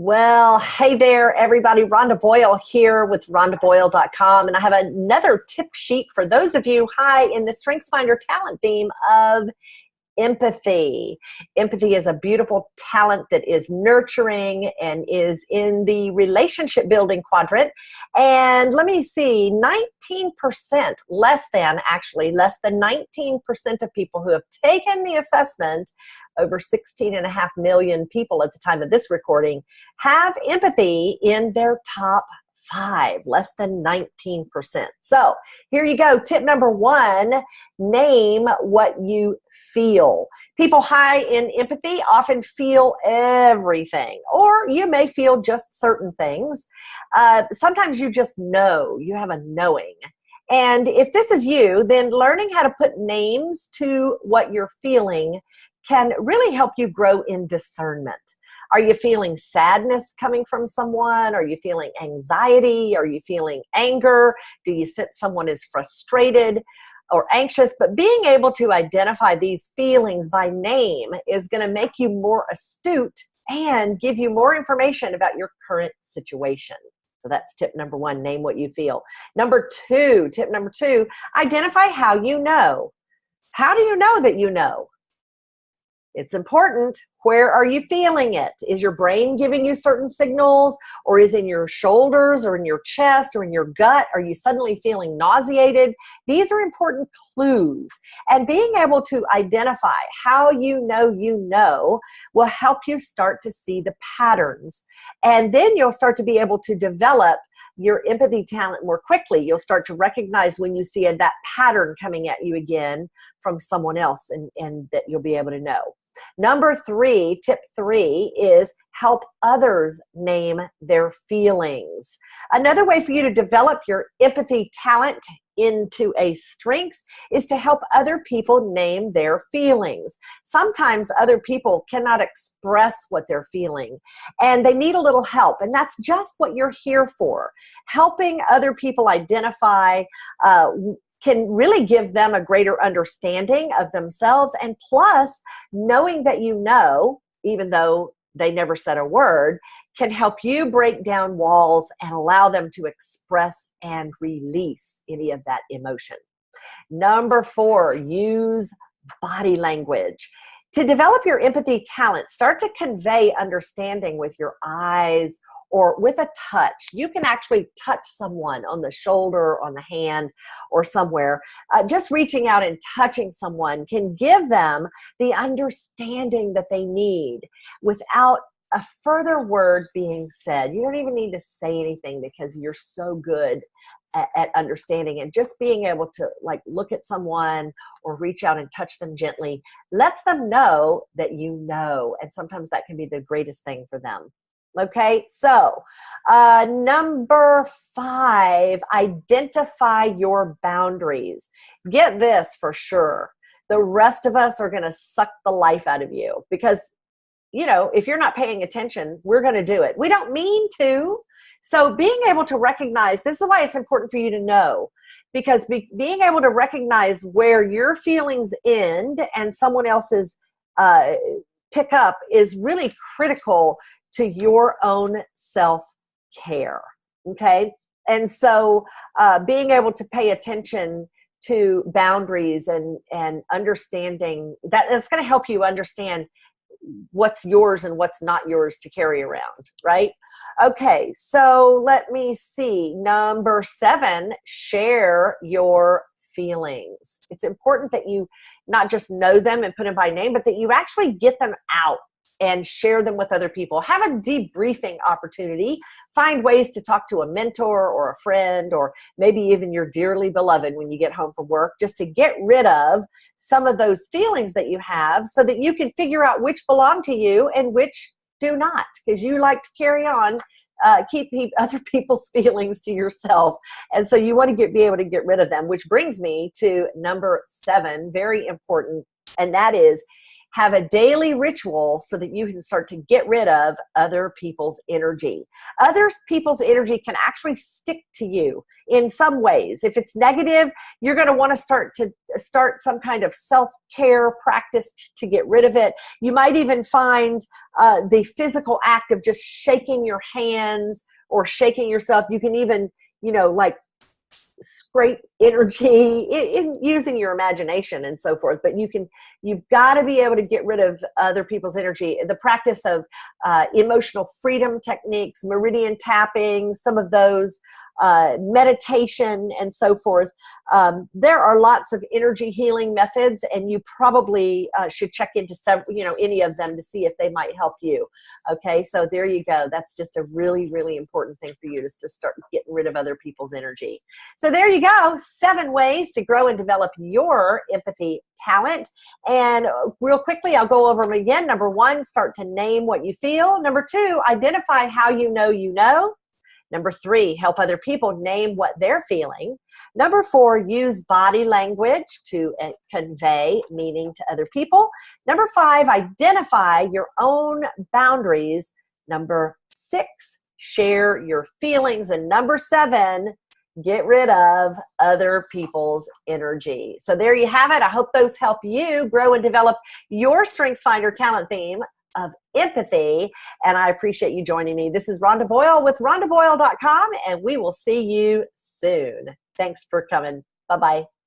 Well, hey there, everybody. Rhonda Boyle here with rhondaboyle.com. And I have another tip sheet for those of you high in the StrengthsFinder talent theme of empathy. Empathy is a beautiful talent that is nurturing and is in the relationship building quadrant. And let me see, 19%, less than 19% of people who have taken the assessment, over 16.5 million people at the time of this recording, have empathy in their top 5, less than 19%. So here you go. Tip number 1, name what you feel. People high in empathy often feel everything, or you may feel just certain things. Sometimes you just know, you have a knowing. And if this is you, then learning how to put names to what you're feeling can really help you grow in discernment. Are you feeling sadness coming from someone? Are you feeling anxiety? Are you feeling anger? Do you sense someone is frustrated or anxious? But being able to identify these feelings by name is going to make you more astute and give you more information about your current situation. So that's tip number 1, name what you feel. Tip number two, identify how you know. How do you know that you know? It's important. Where are you feeling it? Is your brain giving you certain signals, or is it in your shoulders or in your chest or in your gut? Are you suddenly feeling nauseated? These are important clues. And being able to identify how you know will help you start to see the patterns. And then you'll start to be able to develop your empathy talent more quickly. You'll start to recognize when you see that pattern coming at you again from someone else, and that you'll be able to know. Tip 3 is help others name their feelings. Another way for you to develop your empathy talent into a strength is to help other people name their feelings. Sometimes other people cannot express what they're feeling, and they need a little help, and that's just what you're here for. Helping other people identify can really give them a greater understanding of themselves, and plus, knowing that you know, even though they never said a word, can help you break down walls and allow them to express and release any of that emotion. 4, use body language. To develop your empathy talent, start to convey understanding with your eyes or with a touch. You can actually touch someone on the shoulder, on the hand, or somewhere. Just reaching out and touching someone can give them the understanding that they need without a further word being said. You don't even need to say anything because you're so good at understanding, and just being able to look at someone or reach out and touch them gently lets them know that you know, and sometimes that can be the greatest thing for them. Okay, so number 5, identify your boundaries. Get this for sure. The rest of us are going to suck the life out of you because, if you're not paying attention, we're going to do it. We don't mean to. So being able to recognize, this is why it's important for you to know, because being able to recognize where your feelings end and someone else's pick up is really critical to your own self-care, okay? And so being able to pay attention to boundaries and understanding, that's going to help you understand what's yours and what's not yours to carry around, right? Okay, so let me see. Number 7, share your feelings. It's important that you not just know them and put them by name, but that you actually get them out and share them with other people. Have a debriefing opportunity. Find ways to talk to a mentor or a friend, or maybe even your dearly beloved when you get home from work, just to get rid of some of those feelings that you have so that you can figure out which belong to you and which do not, because you like to carry on, keep other people's feelings to yourself. And so you want to be able to get rid of them, which brings me to number 7, very important, and that is have a daily ritual so that you can start to get rid of other people's energy. Other people's energy can actually stick to you in some ways. If it's negative, you're going to want to start some kind of self-care practice to get rid of it. You might even find the physical act of just shaking your hands or shaking yourself. You can even, like scrape energy in using your imagination and so forth. But you've got to be able to get rid of other people's energy. The practice of emotional freedom techniques, meridian tapping, some of those, meditation and so forth. There are lots of energy healing methods, and you probably should check into any of them to see if they might help you. Okay, so there you go. That's just a really, really important thing for you to start getting rid of other people's energy. So there you go. 7 ways to grow and develop your empathy talent. And real quickly, I'll go over them again. Number 1, start to name what you feel. Number 2, identify how you know you know. Number 3, help other people name what they're feeling. Number 4, use body language to convey meaning to other people. Number 5, identify your own boundaries. Number 6, share your feelings. And number 7, get rid of other people's energy. So there you have it. I hope those help you grow and develop your StrengthsFinder talent theme of empathy. And I appreciate you joining me. This is Rhonda Boyle with RhondaBoyle.com, and we will see you soon. Thanks for coming. Bye-bye.